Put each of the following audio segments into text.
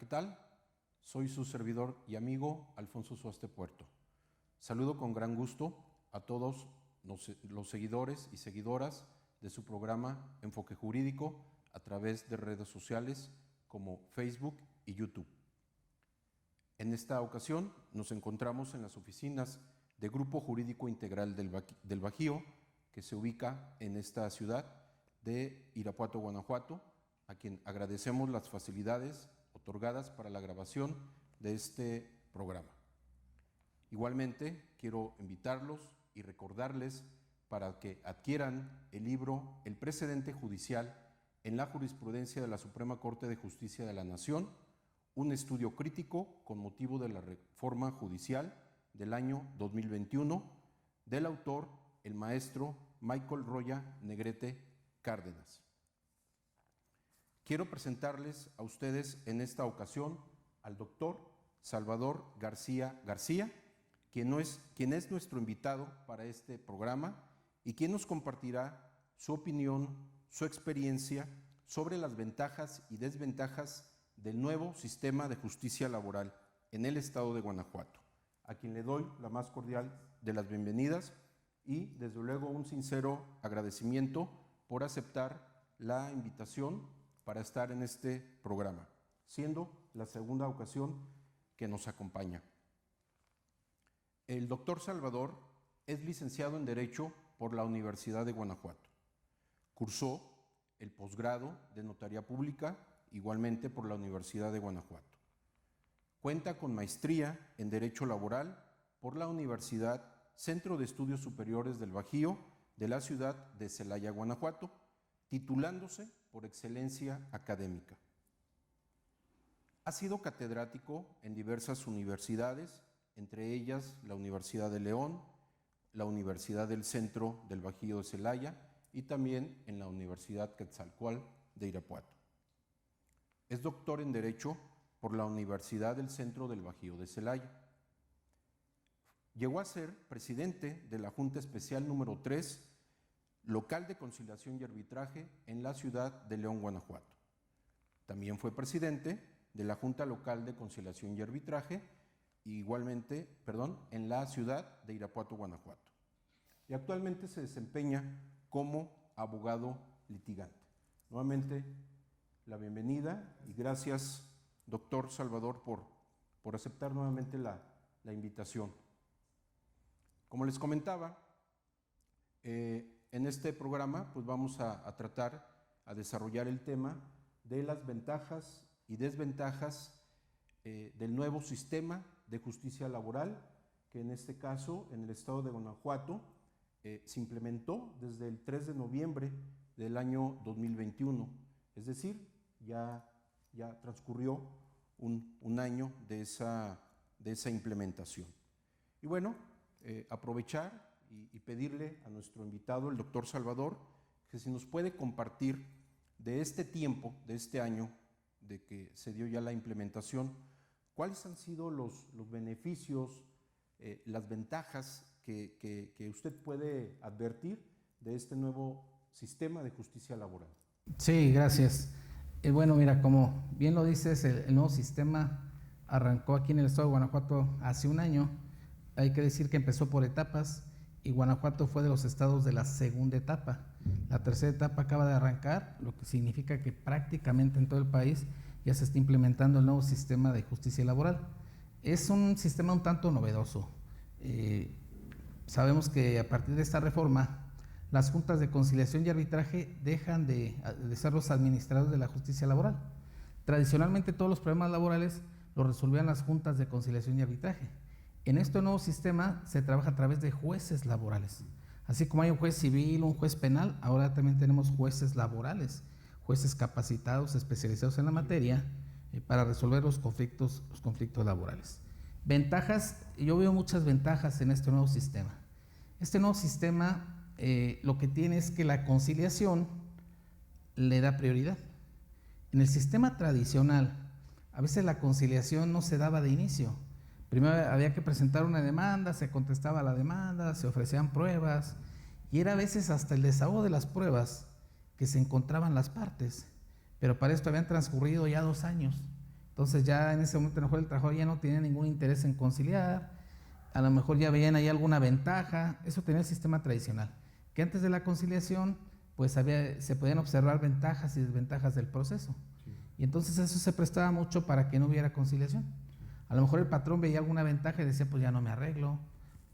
¿qué tal? Soy su servidor y amigo Alfonso Suaste Puerto. Saludo con gran gusto a todos los seguidores y seguidoras de su programa Enfoque Jurídico a través de redes sociales como Facebook y YouTube. En esta ocasión nos encontramos en las oficinas de Grupo Jurídico Integral del Bajío, que se ubica en esta ciudad de Irapuato, Guanajuato, a quien agradecemos las facilidades otorgadas para la grabación de este programa. Igualmente, quiero invitarlos y recordarles para que adquieran el libro El precedente judicial en la jurisprudencia de la Suprema Corte de Justicia de la Nación, un estudio crítico con motivo de la reforma judicial del año 2021, del autor, el maestro Michael Roya Negrete Cárdenas. Quiero presentarles a ustedes en esta ocasión al doctor Salvador García García, quien es nuestro invitado para este programa y quien nos compartirá su opinión, su experiencia sobre las ventajas y desventajas del nuevo sistema de justicia laboral en el estado de Guanajuato, a quien le doy la más cordial de las bienvenidas y desde luego un sincero agradecimiento por aceptar la invitación para estar en este programa, siendo la segunda ocasión que nos acompaña. El doctor Salvador es licenciado en Derecho por la Universidad de Guanajuato. Cursó el posgrado de Notaría Pública igualmente por la Universidad de Guanajuato. Cuenta con maestría en Derecho Laboral por la Universidad Centro de Estudios Superiores del Bajío de la ciudad de Celaya, Guanajuato, titulándose por excelencia académica. Ha sido catedrático en diversas universidades, entre ellas la Universidad de León, la Universidad del Centro del Bajío de Celaya y también en la Universidad Quetzalcóatl de Irapuato. Es doctor en Derecho por la Universidad del Centro del Bajío de Celaya. Llegó a ser presidente de la Junta Especial número 3, Local de Conciliación y Arbitraje en la ciudad de León, Guanajuato. También fue presidente de la Junta Local de Conciliación y Arbitraje, en la ciudad de Irapuato, Guanajuato. Y actualmente se desempeña como abogado litigante. Nuevamente, la bienvenida y gracias, doctor Salvador, por aceptar nuevamente la invitación. Como les comentaba, en este programa pues vamos a tratar, a desarrollar el tema de las ventajas y desventajas del nuevo sistema de justicia laboral, que en este caso, en el estado de Guanajuato, se implementó desde el 3 de noviembre del año 2021, es decir, ya transcurrió un año de esa implementación. Y bueno, aprovechar y pedirle a nuestro invitado, el doctor Salvador, que si nos puede compartir de este tiempo, de este año, de que se dio ya la implementación, cuáles han sido los beneficios, las ventajas que usted puede advertir de este nuevo sistema de justicia laboral. Sí, gracias. Bueno, mira, como bien lo dices, el nuevo sistema arrancó aquí en el estado de Guanajuato hace un año. Hay que decir que empezó por etapas y Guanajuato fue de los estados de la segunda etapa. La tercera etapa acaba de arrancar, lo que significa que prácticamente en todo el país ya se está implementando el nuevo sistema de justicia laboral. Es un sistema un tanto novedoso. Sabemos que a partir de esta reforma, las juntas de conciliación y arbitraje dejan de ser los administradores de la justicia laboral. Tradicionalmente todos los problemas laborales los resolvían las juntas de conciliación y arbitraje. En este nuevo sistema se trabaja a través de jueces laborales. Así como hay un juez civil, un juez penal, ahora también tenemos jueces laborales, jueces capacitados, especializados en la materia para resolver los conflictos laborales. Ventajas, yo veo muchas ventajas en este nuevo sistema. Este nuevo sistema lo que tiene es que la conciliación le da prioridad. En el sistema tradicional, a veces la conciliación no se daba de inicio. Primero había que presentar una demanda, se contestaba la demanda, se ofrecían pruebas y era a veces hasta el desahogo de las pruebas que se encontraban las partes. Pero para esto habían transcurrido ya 2 años Entonces ya en ese momento a lo mejor el trabajador ya no tenía ningún interés en conciliar, a lo mejor ya veían ahí alguna ventaja. Eso tenía el sistema tradicional, que antes de la conciliación pues se podían observar ventajas y desventajas del proceso. Sí. Y entonces eso se prestaba mucho para que no hubiera conciliación. A lo mejor el patrón veía alguna ventaja y decía, pues ya no me arreglo.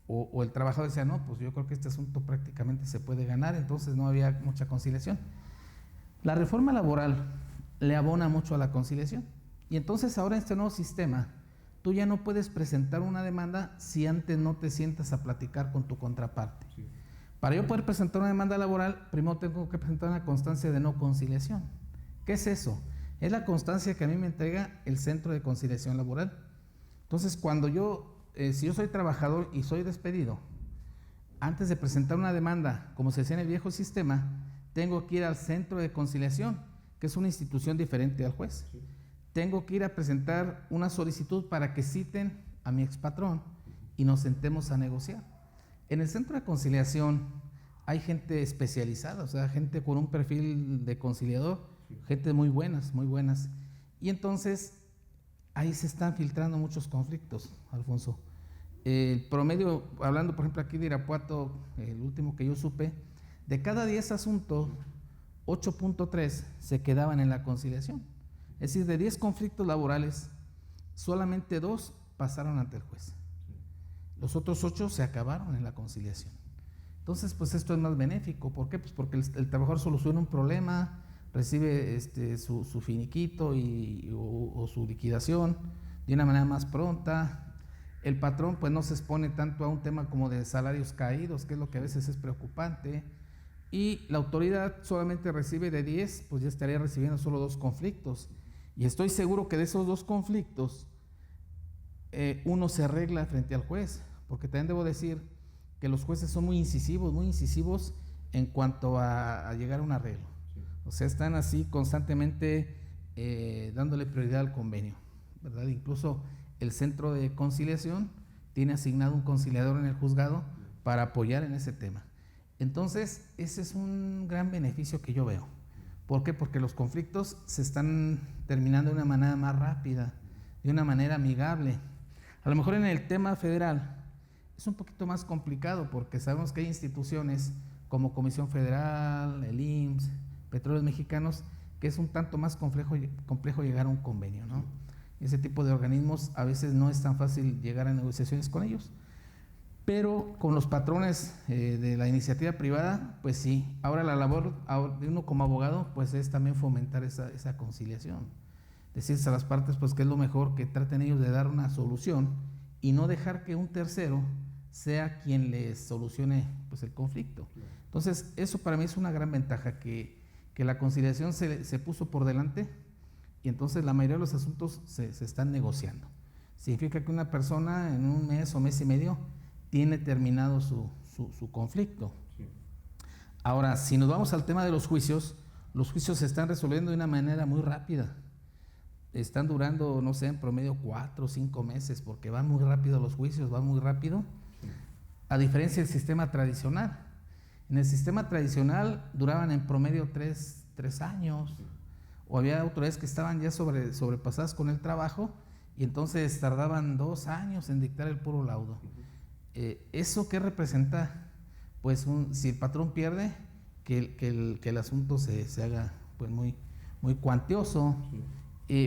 O el trabajador decía, no, pues yo creo que este asunto prácticamente se puede ganar, entonces no había mucha conciliación. La reforma laboral le abona mucho a la conciliación. Y entonces ahora en este nuevo sistema, tú ya no puedes presentar una demanda si antes no te sientas a platicar con tu contraparte. Sí. Para yo poder presentar una demanda laboral, primero tengo que presentar una constancia de no conciliación. ¿Qué es eso? Es la constancia que a mí me entrega el Centro de Conciliación Laboral. Entonces, cuando si yo soy trabajador y soy despedido, antes de presentar una demanda, como se hacía en el viejo sistema, tengo que ir al Centro de Conciliación, que es una institución diferente al juez. Sí. Tengo que ir a presentar una solicitud para que citen a mi expatrón y nos sentemos a negociar. En el Centro de Conciliación hay gente especializada, o sea, gente con un perfil de conciliador, sí. Gente muy buenas, muy buenas. Y entonces ahí se están filtrando muchos conflictos, Alfonso. El promedio, hablando por ejemplo aquí de Irapuato, el último que yo supe, de cada 10 asuntos, 8.3 se quedaban en la conciliación. Es decir, de 10 conflictos laborales, solamente 2 pasaron ante el juez. Los otros 8 se acabaron en la conciliación. Entonces, pues esto es más benéfico. ¿Por qué? Pues porque el trabajador soluciona un problema, recibe su finiquito o su liquidación de una manera más pronta. El patrón pues no se expone tanto a un tema como de salarios caídos, que es lo que a veces es preocupante. Y la autoridad solamente recibe de 10, pues ya estaría recibiendo solo 2 conflictos. Y estoy seguro que de esos 2 conflictos, uno se arregla frente al juez, porque también debo decir que los jueces son muy incisivos en cuanto a llegar a un arreglo. Sí. O sea, están así constantemente dándole prioridad al convenio, ¿verdad? Incluso el Centro de Conciliación tiene asignado un conciliador en el juzgado para apoyar en ese tema. Entonces, ese es un gran beneficio que yo veo. ¿Por qué? Porque los conflictos se están terminando de una manera más rápida, de una manera amigable. A lo mejor en el tema federal es un poquito más complicado porque sabemos que hay instituciones como Comisión Federal, el IMSS, Petróleos Mexicanos, que es un tanto más complejo llegar a un convenio, ¿no? Ese tipo de organismos a veces no es tan fácil llegar a negociaciones con ellos. Pero con los patrones de la iniciativa privada, pues sí. Ahora la labor de uno como abogado, pues es también fomentar esa conciliación. Decirse a las partes, pues que es lo mejor, que traten ellos de dar una solución y no dejar que un tercero sea quien les solucione pues el conflicto. Entonces, eso para mí es una gran ventaja, que la conciliación se puso por delante y entonces la mayoría de los asuntos se están negociando. Significa que una persona en un mes o mes y medio tiene terminado su conflicto. Sí. Ahora, si nos vamos al tema de los juicios se están resolviendo de una manera muy rápida. Están durando, no sé, en promedio 4 o 5 meses, porque van muy rápido los juicios, van muy rápido, sí. A diferencia del sistema tradicional. En el sistema tradicional duraban en promedio 3 años, sí. O había autoridades que estaban ya sobrepasadas con el trabajo y entonces tardaban 2 años en dictar el puro laudo. ¿Eso qué representa? Pues si el patrón pierde, que el asunto se haga pues muy cuantioso, sí.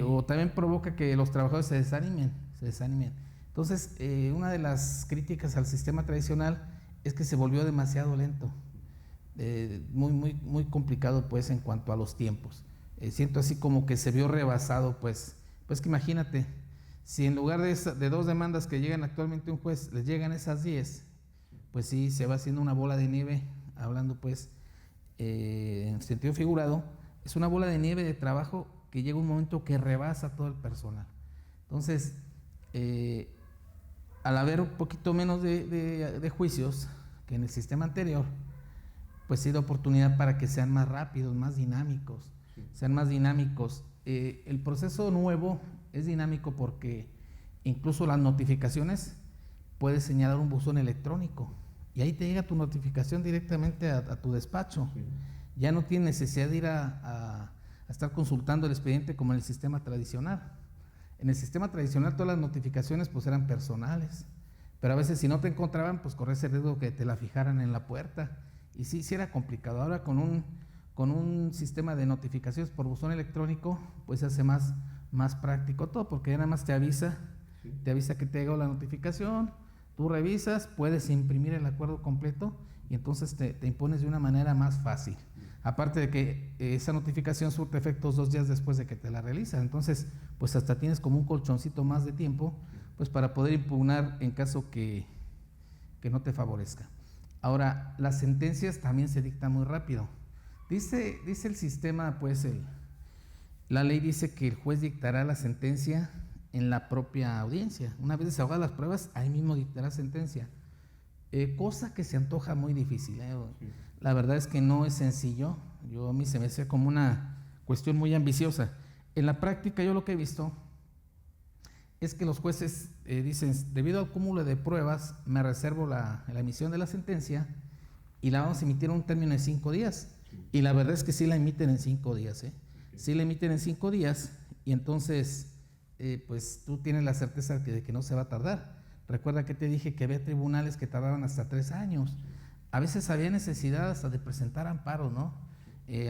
O también provoca que los trabajadores se desanimen. Entonces, una de las críticas al sistema tradicional es que se volvió demasiado lento, muy complicado pues en cuanto a los tiempos. Siento así como que se vio rebasado, pues que imagínate, si en lugar de 2 demandas que llegan actualmente a un juez, les llegan esas 10, pues sí, se va haciendo una bola de nieve, hablando pues en sentido figurado, es una bola de nieve de trabajo que llega un momento que rebasa todo el personal. Entonces, al haber un poquito menos de juicios que en el sistema anterior, pues sí da oportunidad para que sean más rápidos, más dinámicos, el proceso nuevo es dinámico porque incluso las notificaciones puedes señalar un buzón electrónico y ahí te llega tu notificación directamente a tu despacho. Sí. Ya no tienes necesidad de ir a estar consultando el expediente como en el sistema tradicional. En el sistema tradicional todas las notificaciones pues eran personales, pero a veces si no te encontraban pues corres el riesgo que te la fijaran en la puerta, y sí era complicado. Ahora con un sistema de notificaciones por buzón electrónico pues se hace más práctico todo, porque ya nada más te avisa que te llegó la notificación, tú revisas, puedes imprimir el acuerdo completo y entonces te impones de una manera más fácil. Aparte de que esa notificación surte efectos 2 días después de que te la realizan, entonces pues hasta tienes como un colchoncito más de tiempo pues para poder impugnar en caso que no te favorezca. Ahora, las sentencias también se dictan muy rápido. Dice el sistema, pues la ley dice que el juez dictará la sentencia en la propia audiencia. Una vez desahogadas las pruebas, ahí mismo dictará sentencia. Cosa que se antoja muy difícil. Sí. La verdad es que no es sencillo. A mí se me hace como una cuestión muy ambiciosa. En la práctica yo lo que he visto es que los jueces dicen, debido al cúmulo de pruebas, me reservo la emisión de la sentencia y la vamos a emitir en un término de 5 días. Sí. Y la verdad es que sí la emiten en 5 días. Sí. Sí la emiten en 5 días y entonces pues tú tienes la certeza de que no se va a tardar. Recuerda que te dije que había tribunales que tardaban hasta 3 años. A veces había necesidad hasta de presentar amparos, ¿no?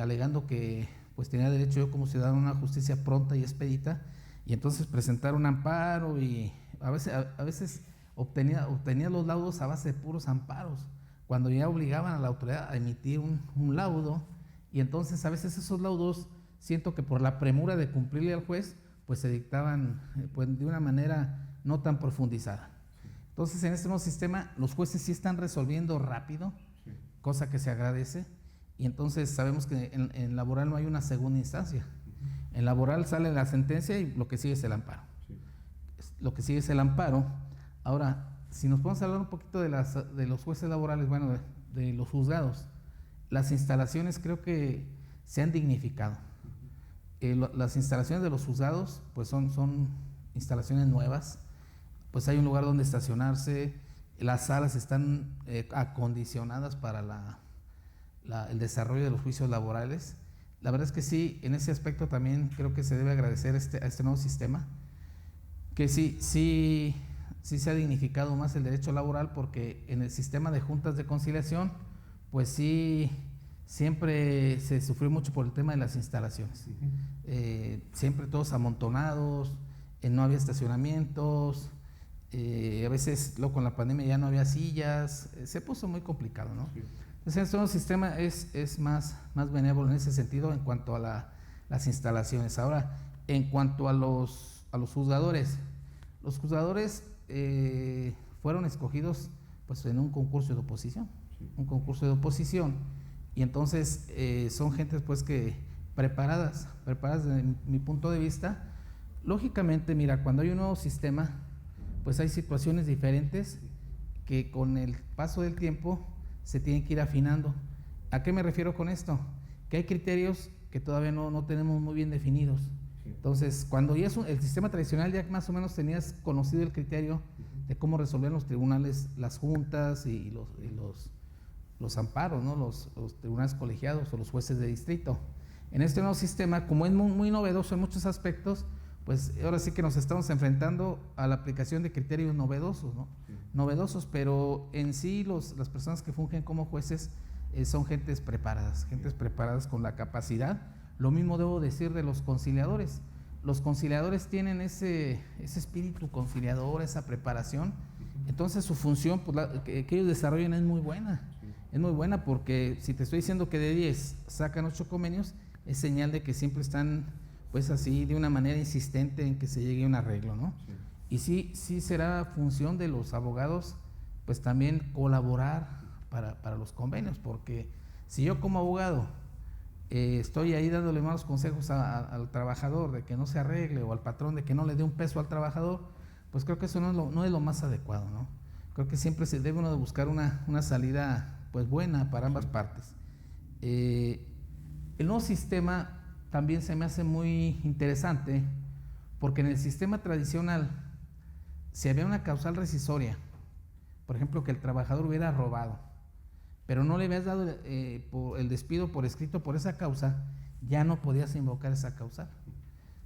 Alegando que pues tenía derecho yo como ciudadano a una justicia pronta y expedita, y entonces presentar un amparo, y a veces obtenía los laudos a base de puros amparos, cuando ya obligaban a la autoridad a emitir un laudo, y entonces a veces esos laudos, siento que por la premura de cumplirle al juez, pues se dictaban pues de una manera no tan profundizada. Entonces, en este nuevo sistema, los jueces sí están resolviendo rápido, sí, cosa que se agradece, y entonces sabemos que en laboral no hay una segunda instancia. Uh-huh. En laboral sale la sentencia y lo que sigue es el amparo. Sí. Lo que sigue es el amparo. Ahora, si nos podemos hablar un poquito de los jueces laborales, bueno, de los juzgados, las instalaciones creo que se han dignificado. Las instalaciones de los juzgados, pues son instalaciones nuevas. Pues hay un lugar donde estacionarse, las salas están acondicionadas para el desarrollo de los juicios laborales. La verdad es que sí, en ese aspecto también creo que se debe agradecer a este nuevo sistema, que sí se ha dignificado más el derecho laboral, porque en el sistema de juntas de conciliación, pues sí, siempre se sufrió mucho por el tema de las instalaciones. Siempre todos amontonados, no había estacionamientos. A veces luego con la pandemia ya no había sillas, se puso muy complicado, ¿no? Sí. Entonces este nuevo sistema es más benévolo en ese sentido en cuanto a las instalaciones. Ahora, en cuanto a los juzgadores, los juzgadores fueron escogidos pues en un concurso de oposición, sí, y entonces son gentes pues que preparadas desde mi punto de vista. Lógicamente, mira, cuando hay un nuevo sistema, pues hay situaciones diferentes que con el paso del tiempo se tienen que ir afinando. ¿A qué me refiero con esto? Que hay criterios que todavía no tenemos muy bien definidos. Sí. Entonces, cuando ya el sistema tradicional ya más o menos tenías conocido el criterio de cómo resolver los tribunales, las juntas y los amparos, ¿no? Los tribunales colegiados o los jueces de distrito. En este nuevo sistema, como es muy novedoso en muchos aspectos, pues ahora sí que nos estamos enfrentando a la aplicación de criterios novedosos, ¿no? Sí. Novedosos, pero en sí las personas que fungen como jueces son gentes preparadas con la capacidad. Lo mismo debo decir de los conciliadores. Los conciliadores tienen ese espíritu conciliador, esa preparación. Entonces su función pues, que ellos desarrollan es muy buena. Sí. Es muy buena, porque si te estoy diciendo que de 10 sacan 8 convenios, es señal de que siempre están pues así de una manera insistente en que se llegue a un arreglo, ¿no? Sí. Y sí será función de los abogados pues también colaborar para los convenios, porque si yo como abogado estoy ahí dándole malos consejos al trabajador de que no se arregle, o al patrón de que no le dé un peso al trabajador, pues creo que eso no es lo más adecuado, ¿no? Creo que siempre se debe uno de buscar una salida pues buena para ambas partes. El nuevo sistema también se me hace muy interesante, porque en el sistema tradicional, si había una causal rescisoria, por ejemplo, que el trabajador hubiera robado, pero no le habías dado el despido por escrito por esa causa, ya no podías invocar esa causal.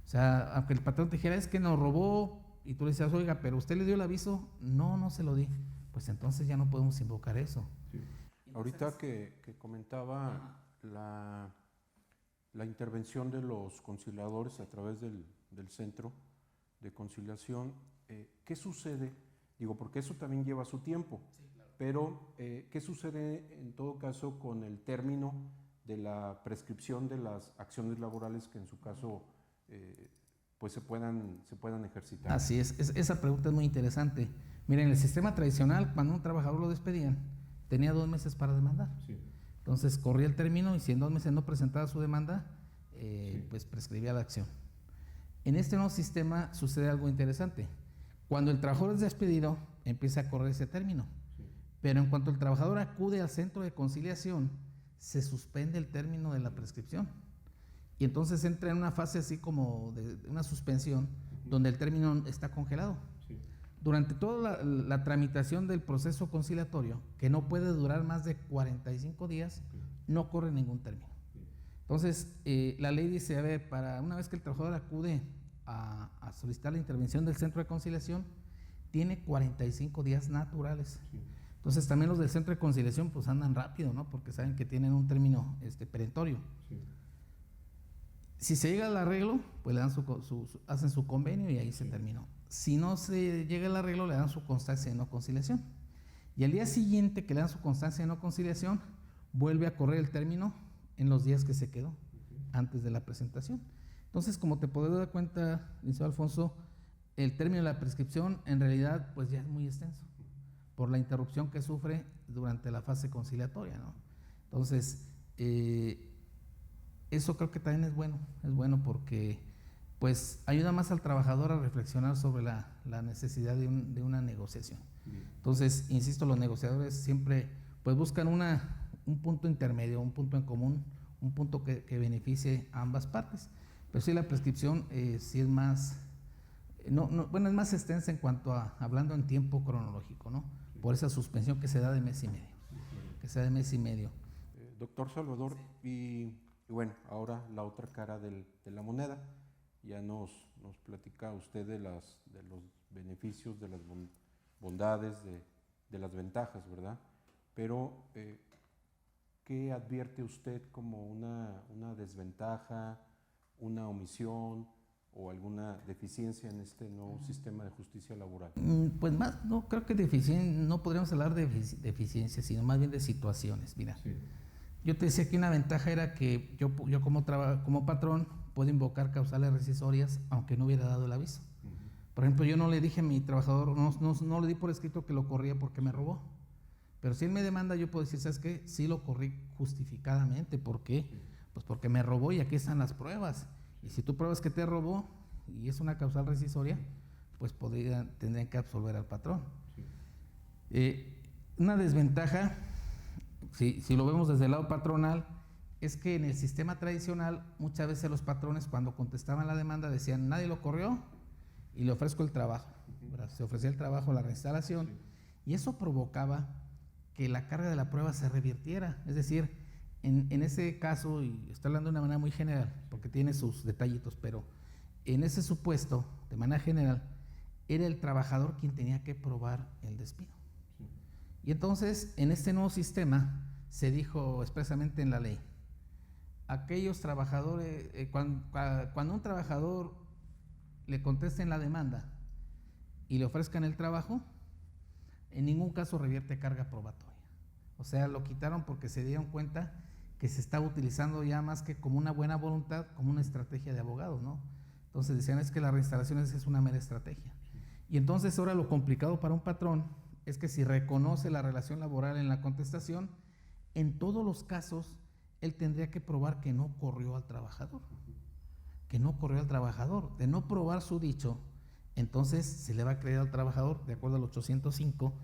O sea, aunque el patrón te dijera, es que nos robó, y tú le decías, oiga, pero usted le dio el aviso, no se lo di, pues entonces ya no podemos invocar eso. Sí. Ahorita que comentaba la intervención de los conciliadores a través del centro de conciliación, ¿qué sucede? Digo, porque eso también lleva su tiempo, sí, claro. Pero ¿qué sucede en todo caso con el término de la prescripción de las acciones laborales que en su caso pues se puedan ejercitar? Así es, esa pregunta es muy interesante. Miren, en el sistema tradicional, cuando un trabajador lo despedían, tenía 2 meses para demandar. Sí. Entonces corría el término y si en 2 meses no presentaba su demanda, sí, pues prescribía la acción. En este nuevo sistema sucede algo interesante. Cuando el trabajador es despedido, empieza a correr ese término. Sí. Pero en cuanto el trabajador acude al centro de conciliación, se suspende el término de la prescripción. Y entonces entra en una fase así como de una suspensión, donde el término está congelado. Sí. Durante toda la tramitación del proceso conciliatorio, que no puede durar más de 45 días, no corre ningún término. Entonces, la ley dice, a ver, para una vez que el trabajador acude a solicitar la intervención del centro de conciliación, tiene 45 días naturales. Sí. Entonces, también los del centro de conciliación pues andan rápido, ¿no? Porque saben que tienen un término perentorio. Sí. Si se llega al arreglo, pues le dan hacen su convenio y ahí se terminó. Si no se llega al arreglo, le dan su constancia de no conciliación. Y al día siguiente que le dan su constancia de no conciliación, vuelve a correr el término en los días que se quedó antes de la presentación. Entonces, como te podrás dar cuenta, licenciado Alfonso, el término de la prescripción en realidad pues ya es muy extenso por la interrupción que sufre durante la fase conciliatoria, ¿no? Entonces, eso creo que también es bueno porque pues ayuda más al trabajador a reflexionar sobre la necesidad de una negociación. Entonces, insisto, los negociadores siempre pues buscan un punto intermedio, un punto en común, un punto que beneficie a ambas partes. Pero sí, la prescripción sí es más, es más extensa en cuanto a, hablando en tiempo cronológico, ¿no? Por esa suspensión que se da de mes y medio. Doctor Salvador, sí. Y bueno, ahora la otra cara de la moneda. Ya nos platica usted de los beneficios, de las bondades, de las ventajas, ¿verdad? Pero, ¿qué advierte usted como una desventaja, una omisión o alguna deficiencia en este nuevo sistema de justicia laboral? Pues más, no creo que no podríamos hablar de deficiencia, sino más bien de situaciones. Mira, sí. Yo te decía que una ventaja era que yo como patrón puedo invocar causales rescisorias aunque no hubiera dado el aviso. Por ejemplo, yo no le dije a mi trabajador, no le di por escrito que lo corría porque me robó. Pero si él me demanda, yo puedo decir, ¿sabes qué? Sí lo corrí justificadamente. ¿Por qué? Pues porque me robó y aquí están las pruebas. Y si tú pruebas que te robó y es una causal rescisoria, pues tendrían que absolver al patrón. Sí. Una desventaja, si lo vemos desde el lado patronal, es que en el sistema tradicional muchas veces los patrones cuando contestaban la demanda decían, nadie lo corrió y le ofrezco el trabajo. Se ofrecía el trabajo, la reinstalación, sí. Y eso provocaba que la carga de la prueba se revirtiera. Es decir, en ese caso, y estoy hablando de una manera muy general, porque tiene sus detallitos, pero en ese supuesto, de manera general, era el trabajador quien tenía que probar el despido. Sí. Y entonces, en este nuevo sistema, se dijo expresamente en la ley, aquellos trabajadores, cuando un trabajador le contesten la demanda y le ofrezcan el trabajo, en ningún caso revierte carga probatoria. O sea, lo quitaron porque se dieron cuenta que se estaba utilizando ya más que como una buena voluntad, como una estrategia de abogados, ¿no? Entonces decían, es que la reinstalación es una mera estrategia. Y entonces ahora lo complicado para un patrón es que si reconoce la relación laboral en la contestación, en todos los casos él tendría que probar que no corrió al trabajador. Que no corrió al trabajador. De no probar su dicho, entonces se le va a creer al trabajador de acuerdo al 805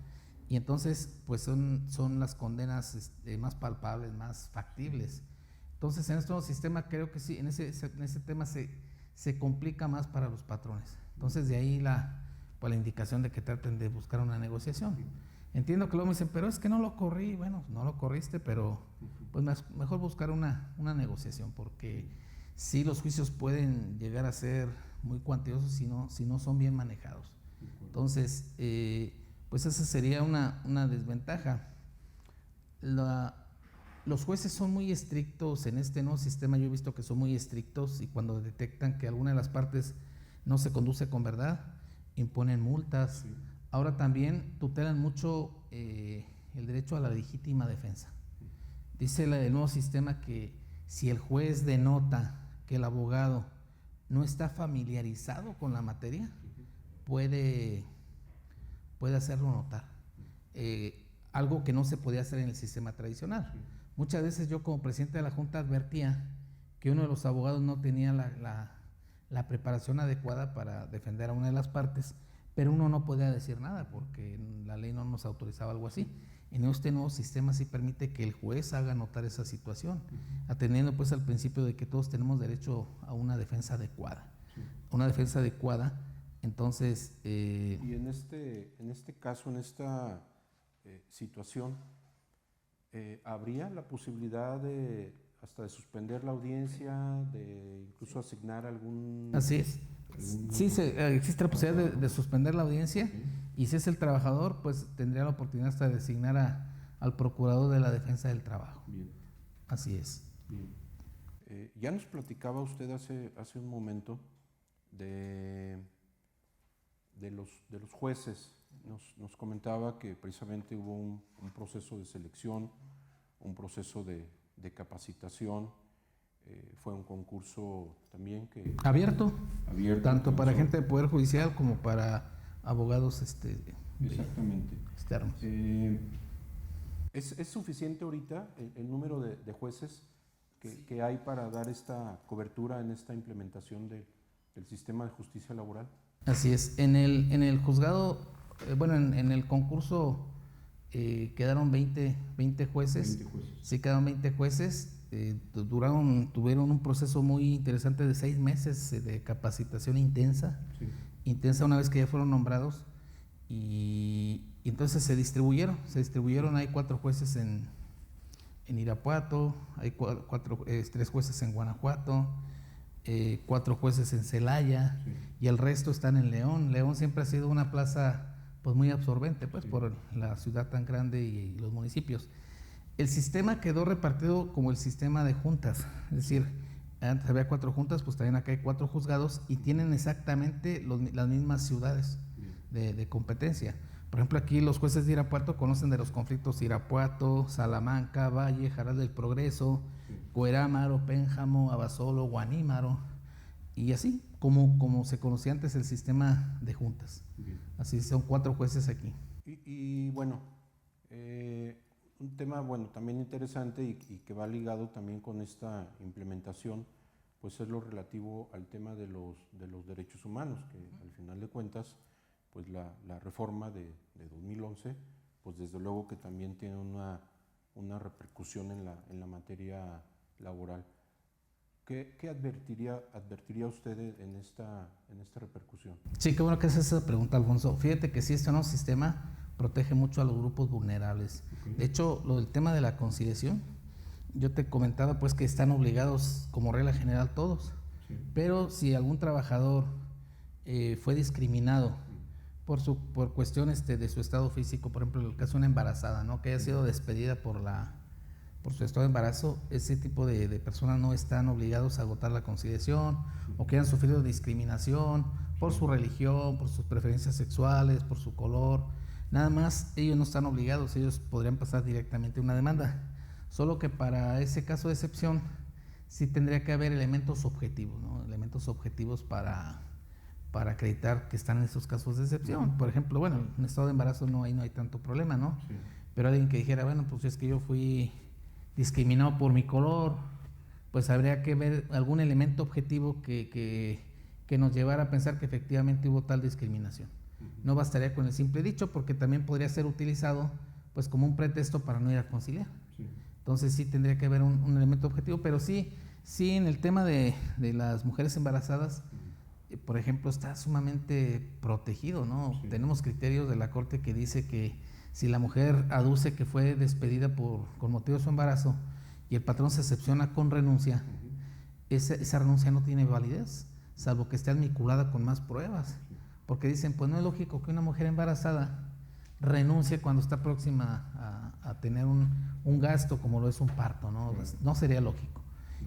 y entonces pues son las condenas más palpables, más factibles. Entonces en este nuevo sistema creo que sí, en ese tema se complica más para los patrones. Entonces de ahí la indicación de que traten de buscar una negociación. Entiendo que luego me dicen, pero es que no lo corrí. Bueno, no lo corriste, pero pues mejor buscar una negociación, porque sí los juicios pueden llegar a ser muy cuantiosos si no son bien manejados. Entonces, pues esa sería una desventaja. Los jueces son muy estrictos en este nuevo sistema. Yo he visto que son muy estrictos y cuando detectan que alguna de las partes no se conduce con verdad, imponen multas. Sí. Ahora también tutelan mucho el derecho a la legítima defensa. Dice el nuevo sistema que si el juez denota que el abogado no está familiarizado con la materia, puede hacerlo notar. Algo que no se podía hacer en el sistema tradicional. Muchas veces yo como presidente de la Junta advertía que uno de los abogados no tenía la preparación adecuada para defender a una de las partes, pero uno no podía decir nada porque la ley no nos autorizaba algo así. En este nuevo sistema sí permite que el juez haga notar esa situación, atendiendo pues al principio de que todos tenemos derecho a una defensa adecuada. Una defensa adecuada, entonces... Y en este caso, en esta situación, ¿habría la posibilidad hasta de suspender la audiencia, de incluso asignar algún... Así es. Sí, existe la posibilidad de suspender la audiencia, y si es el trabajador, pues tendría la oportunidad hasta de designar al procurador de la defensa del trabajo. Bien. Así es. Bien. Ya nos platicaba usted hace un momento de los jueces. Nos comentaba que precisamente hubo un proceso de selección, un proceso de capacitación. Fue un concurso también que... Abierto tanto para gente del Poder Judicial como para abogados exactamente. Externos. ¿Es suficiente ahorita el número de jueces que hay para dar esta cobertura en esta implementación del sistema de justicia laboral? Así es. En el juzgado, en el concurso quedaron 20 jueces. 20 jueces. Sí, quedaron 20 jueces. Tuvieron un proceso muy interesante de 6 meses de capacitación intensa. Sí. Intensa una vez que ya fueron nombrados. Y entonces se distribuyeron. Hay 4 jueces en Irapuato, hay 3 jueces en Guanajuato, 4 jueces en Celaya, sí. Y el resto están en León. León siempre ha sido una plaza pues muy absorbente, pues, sí, por la ciudad tan grande y los municipios. El sistema quedó repartido como el sistema de juntas, es decir, antes había 4 juntas, pues también acá hay 4 juzgados y tienen exactamente las mismas ciudades de competencia. Por ejemplo, aquí los jueces de Irapuato conocen de los conflictos Irapuato, Salamanca, Valle, Jaral del Progreso, Cuerámaro, Pénjamo, Abasolo, Guanímaro, y así como se conocía antes el sistema de juntas. Bien. Así son 4 jueces aquí. Y bueno, un tema también interesante y que va ligado también con esta implementación, pues es lo relativo al tema de los derechos humanos, que al final de cuentas, pues la reforma de 2011, pues desde luego que también tiene una repercusión en la materia laboral. ¿Qué advertiría usted en esta repercusión? Sí, qué bueno que haces esa pregunta, Alfonso. Fíjate que sí, este nuevo sistema protege mucho a los grupos vulnerables. Okay. De hecho, lo del tema de la conciliación, yo te comentaba pues que están obligados como regla general todos, sí. Pero si algún trabajador fue discriminado por cuestiones de su estado físico, por ejemplo, en el caso de una embarazada, ¿no?, que haya sido despedida por su estado de embarazo, ese tipo de personas no están obligados a agotar la conciliación, o que hayan sufrido discriminación por su religión, por sus preferencias sexuales, por su color. Nada más, ellos no están obligados, ellos podrían pasar directamente una demanda. Solo que para ese caso de excepción sí tendría que haber elementos objetivos, ¿no? Elementos objetivos para acreditar que están en esos casos de excepción. Por ejemplo, en estado de embarazo ahí no hay tanto problema, ¿no? Sí. Pero alguien que dijera, pues es que yo fui discriminado por mi color, pues habría que ver algún elemento objetivo que nos llevara a pensar que efectivamente hubo tal discriminación. No bastaría con el simple dicho, porque también podría ser utilizado pues como un pretexto para no ir a conciliar. Sí. Entonces sí tendría que haber un elemento objetivo, pero sí en el tema de las mujeres embarazadas, por ejemplo, está sumamente protegido, ¿no? Sí. Tenemos criterios de la Corte que dice que si la mujer aduce que fue despedida con motivo de su embarazo y el patrón se excepciona con renuncia, esa renuncia no tiene validez, salvo que esté vinculada con más pruebas. Porque dicen, pues no es lógico que una mujer embarazada renuncie cuando está próxima a tener un gasto como lo es un parto, ¿no? Pues, no sería lógico.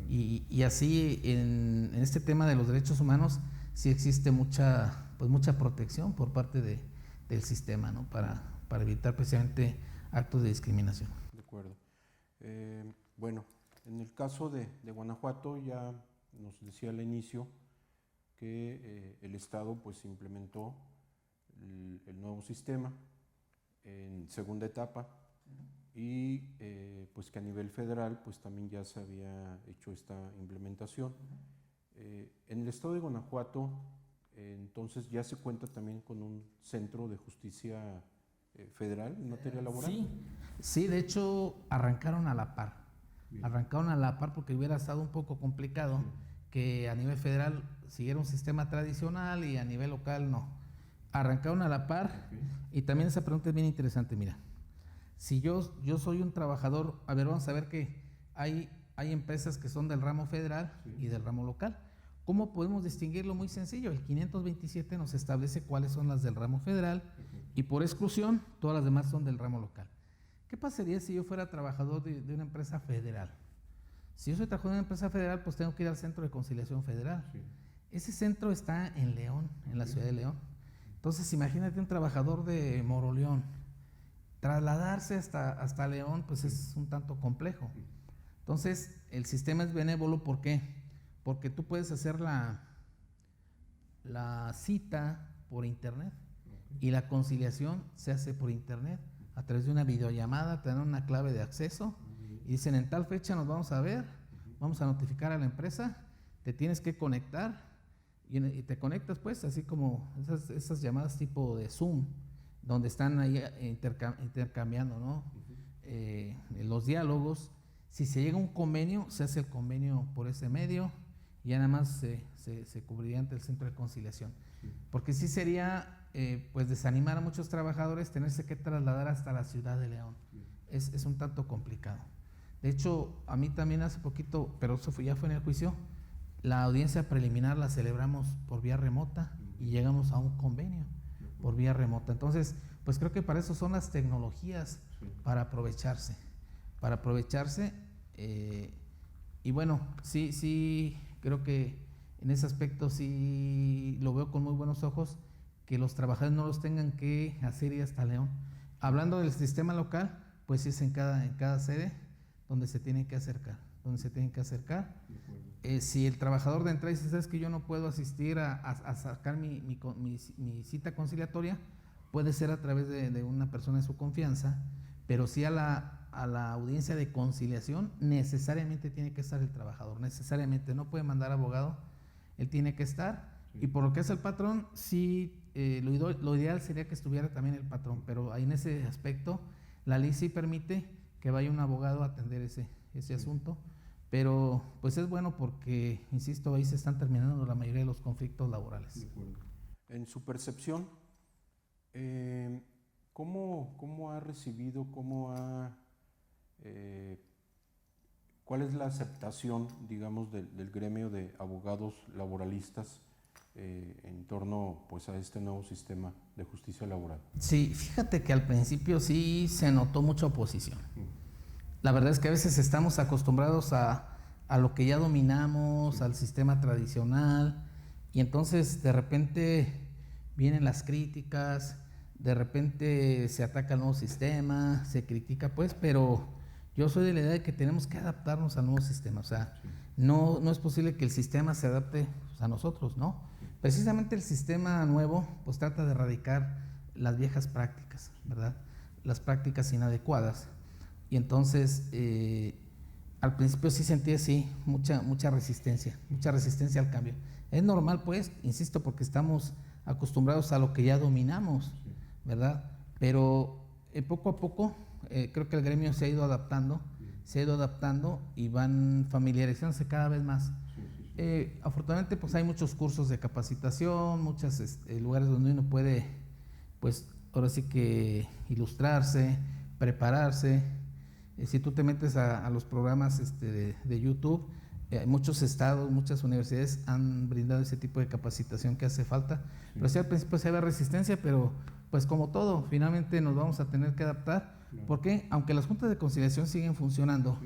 Y así en este tema de los derechos humanos sí existe mucha protección por parte del sistema, ¿no? Para evitar precisamente actos de discriminación. De acuerdo. Bueno, en el caso de Guanajuato ya nos decía al inicio que el Estado pues implementó el nuevo sistema en segunda etapa y pues que a nivel federal pues también ya se había hecho esta implementación. En el estado de Guanajuato entonces ya se cuenta también con un centro de justicia federal en materia laboral. Sí, de hecho arrancaron a la par. Bien. Arrancaron a la par porque hubiera estado un poco complicado que a nivel federal siguiera un sistema tradicional y a nivel local no. Arrancaron a la par. Y también esa pregunta es bien interesante, mira. Si yo soy un trabajador, a ver, vamos a ver que hay empresas que son del ramo federal y del ramo local. ¿Cómo podemos distinguirlo? Muy sencillo, el 527 nos establece cuáles son las del ramo federal y por exclusión todas las demás son del ramo local. ¿Qué pasaría si yo fuera trabajador de una empresa federal? Si yo soy trabajador de una empresa federal, pues tengo que ir al Centro de Conciliación Federal. Sí. Ese centro está en León, en la ciudad de León. Entonces, imagínate un trabajador de Moroleón, trasladarse hasta León, pues es un tanto complejo. Entonces, el sistema es benévolo, ¿por qué? Porque tú puedes hacer la cita por internet y la conciliación se hace por internet a través de una videollamada, te dan una clave de acceso y dicen en tal fecha nos vamos a ver, vamos a notificar a la empresa, te tienes que conectar y te conectas pues así como esas llamadas tipo de Zoom, donde están ahí intercambiando, ¿no? Los diálogos. Si se llega a un convenio, se hace el convenio por ese medio y ya nada más se cubriría ante el centro de conciliación. Porque sí sería pues desanimar a muchos trabajadores tenerse que trasladar hasta la ciudad de León. Es un tanto complicado. De hecho, a mí también hace poquito, pero eso ya fue en el juicio, la audiencia preliminar la celebramos por vía remota y llegamos a un convenio por vía remota. Entonces, pues creo que para eso son las tecnologías, para aprovecharse. Y bueno, sí, creo que en ese aspecto sí lo veo con muy buenos ojos, que los trabajadores no los tengan que hacer ir hasta León. Hablando del sistema local, pues es en cada sede donde se tienen que acercar. Si el trabajador de entrada dice, ¿sabes que yo no puedo asistir a sacar mi cita conciliatoria? Puede ser a través de una persona de su confianza, pero sí a la audiencia de conciliación necesariamente tiene que estar el trabajador, necesariamente, no puede mandar abogado, él tiene que estar. Sí. Y por lo que es el patrón, sí, lo ideal sería que estuviera también el patrón, pero ahí en ese aspecto la ley sí permite que vaya un abogado a atender ese asunto, pero pues es bueno porque, insisto, ahí se están terminando la mayoría de los conflictos laborales. De acuerdo. En su percepción, ¿cómo ha recibido, cuál es la aceptación, digamos, del gremio de abogados laboralistas en torno pues, a este nuevo sistema de justicia laboral? Sí, fíjate que al principio sí se notó mucha oposición. La verdad es que a veces estamos acostumbrados a lo que ya dominamos, al sistema tradicional, y entonces de repente vienen las críticas, de repente se ataca el nuevo sistema, se critica pues, pero yo soy de la idea de que tenemos que adaptarnos al nuevo sistema, o sea, no es posible que el sistema se adapte pues, a nosotros, ¿no? Precisamente el sistema nuevo pues trata de erradicar las viejas prácticas, ¿verdad? Las prácticas inadecuadas. Y entonces, al principio sí sentí así mucha resistencia al cambio. Es normal pues, insisto, porque estamos acostumbrados a lo que ya dominamos, ¿verdad? Pero poco a poco creo que el gremio se ha ido adaptando y van familiarizándose cada vez más. Afortunadamente pues hay muchos cursos de capacitación, muchos lugares donde uno puede, pues ahora sí que ilustrarse, prepararse. Si tú te metes a los programas de YouTube, Muchos estados, muchas universidades han brindado ese tipo de capacitación que hace falta. Pero sí, al principio se ve resistencia, pero pues como todo, finalmente nos vamos a tener que adaptar, porque aunque las juntas de conciliación siguen funcionando,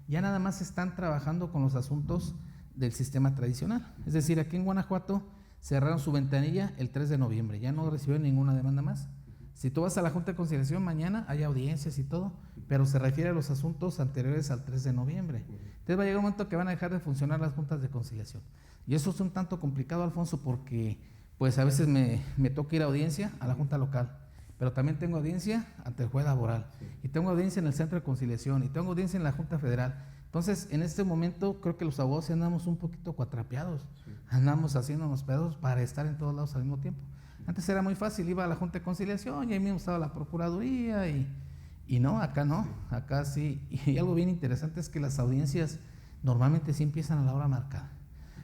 ya nada más están trabajando con los asuntos del sistema tradicional. Es decir, aquí en Guanajuato cerraron su ventanilla el 3 de noviembre, ya no recibieron ninguna demanda más. Si tú vas a la Junta de Conciliación mañana, hay audiencias y todo, pero se refiere a los asuntos anteriores al 3 de noviembre. Entonces va a llegar un momento que van a dejar de funcionar las juntas de conciliación. Y eso es un tanto complicado, Alfonso, porque pues a veces me toca ir a audiencia a la junta local, pero también tengo audiencia ante el juez laboral, y tengo audiencia en el centro de conciliación, y tengo audiencia en la Junta Federal. Entonces, en este momento creo que los abogados andamos un poquito cuatrapeados, andamos haciéndonos pedazos para estar en todos lados al mismo tiempo. Antes era muy fácil, iba a la Junta de Conciliación y ahí mismo estaba la Procuraduría y no, acá sí. Y algo bien interesante es que las audiencias normalmente sí empiezan a la hora marcada.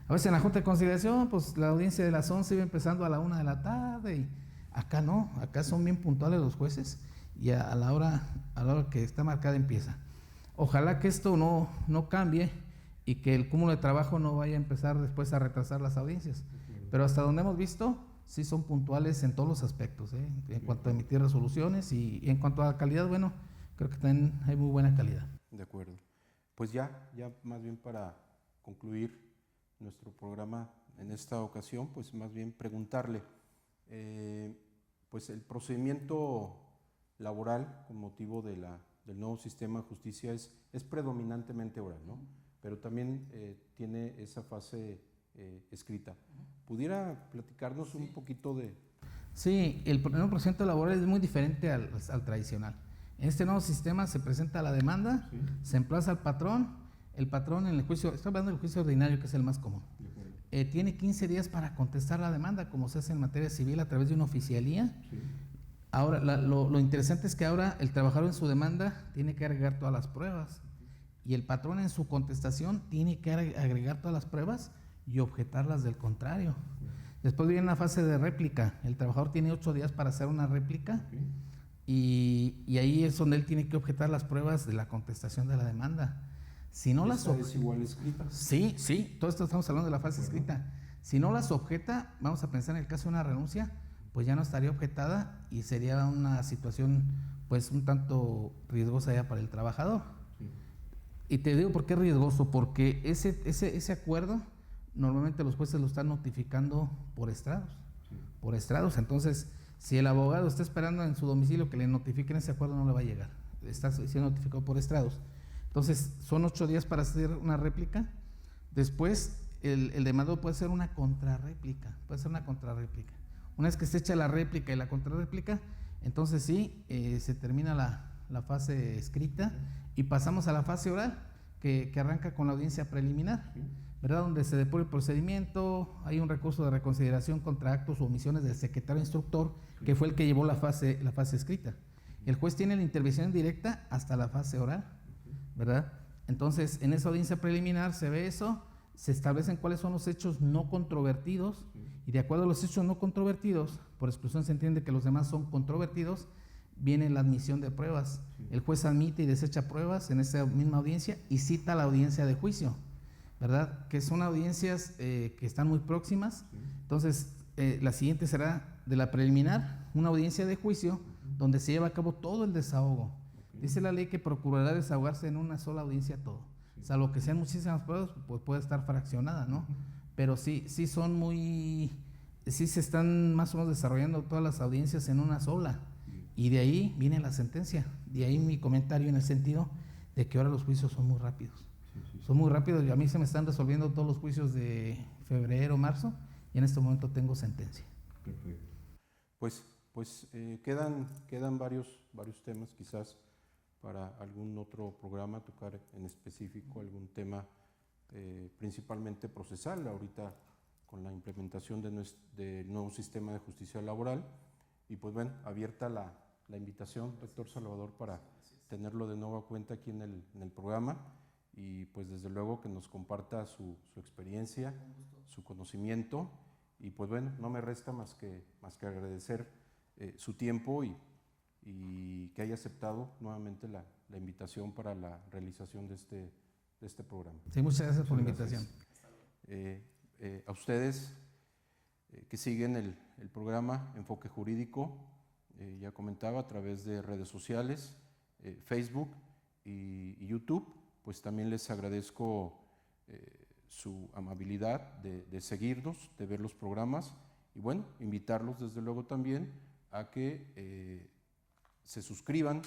A veces en la Junta de Conciliación, pues la audiencia de las 11 iba empezando a la 1 de la tarde y acá no, acá son bien puntuales los jueces y a la hora que está marcada empieza. Ojalá que esto no cambie y que el cúmulo de trabajo no vaya a empezar después a retrasar las audiencias. Pero hasta donde hemos visto, sí son puntuales en todos los aspectos, en cuanto a emitir resoluciones y en cuanto a calidad, bueno, creo que también hay muy buena calidad. De acuerdo. Pues ya más bien para concluir nuestro programa en esta ocasión, pues más bien preguntarle, pues el procedimiento laboral con motivo del nuevo sistema de justicia es predominantemente oral, ¿no? Pero también tiene esa fase escrita. ¿Pudiera platicarnos un poquito de...? Sí, el nuevo procedimiento laboral es muy diferente al tradicional. En este nuevo sistema se presenta la demanda, se emplaza al patrón, el patrón en el juicio, estoy hablando del juicio ordinario que es el más común, tiene 15 días para contestar la demanda, como se hace en materia civil a través de una oficialía. Ahora, lo interesante es que ahora el trabajador en su demanda tiene que agregar todas las pruebas y el patrón en su contestación tiene que agregar todas las pruebas y objetarlas del contrario. Después viene la fase de réplica. El trabajador tiene 8 días para hacer una réplica y ahí es donde él tiene que objetar las pruebas de la contestación de la demanda. Si no las es igual escrita. Sí, todo esto estamos hablando de la fase escrita. Si no las objeta, vamos a pensar en el caso de una renuncia, pues ya no estaría objetada y sería una situación pues un tanto riesgosa ya para el trabajador. Y te digo por qué es riesgoso, porque ese acuerdo normalmente los jueces lo están notificando por estrados. Entonces, si el abogado está esperando en su domicilio que le notifiquen ese acuerdo, no le va a llegar. Está siendo notificado por estrados. Entonces, son 8 días para hacer una réplica. Después, el demandado puede hacer una contrarréplica. Una vez que se echa la réplica y la contrarréplica, entonces sí, se termina la fase escrita y pasamos a la fase oral, que arranca con la audiencia preliminar, ¿verdad? Donde se depura el procedimiento, hay un recurso de reconsideración contra actos o omisiones del secretario instructor, que fue el que llevó la fase escrita. El juez tiene la intervención directa hasta la fase oral, ¿verdad? Entonces, en esa audiencia preliminar se ve eso, se establecen cuáles son los hechos no controvertidos, y de acuerdo a los hechos no controvertidos, por exclusión se entiende que los demás son controvertidos, viene la admisión de pruebas. El juez admite y desecha pruebas en esa misma audiencia y cita la audiencia de juicio, ¿verdad? Que son audiencias que están muy próximas. Entonces, la siguiente será de la preliminar, una audiencia de juicio donde se lleva a cabo todo el desahogo. Dice la ley que procurará desahogarse en una sola audiencia todo. Salvo que sean muchísimas pruebas, pues puede estar fraccionada, ¿no? Pero sí se están más o menos desarrollando todas las audiencias en una sola. Y de ahí viene la sentencia. De ahí mi comentario en el sentido de que ahora los juicios son muy rápidos. Son muy rápidos. Y a mí se me están resolviendo todos los juicios de febrero, marzo, y en este momento tengo sentencia. Perfecto. Pues quedan varios temas quizás para algún otro programa, tocar en específico algún tema principalmente procesal, ahorita con la implementación del nuevo sistema de justicia laboral. Y pues bueno, abierta la invitación, doctor Salvador, para tenerlo de nuevo a cuenta aquí en el programa y pues desde luego que nos comparta su experiencia, su conocimiento y pues bueno, no me resta más que agradecer su tiempo y que haya aceptado nuevamente la invitación para la realización de este programa. Sí, muchas gracias por la invitación. A ustedes que siguen el programa Enfoque Jurídico, ya comentaba, a través de redes sociales, Facebook y YouTube, pues también les agradezco su amabilidad de seguirnos, de ver los programas y bueno, invitarlos desde luego también a que se suscriban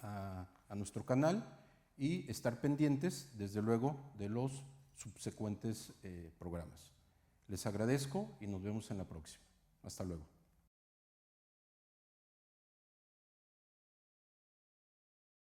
a nuestro canal y estar pendientes desde luego de los subsecuentes programas. Les agradezco y nos vemos en la próxima. Hasta luego.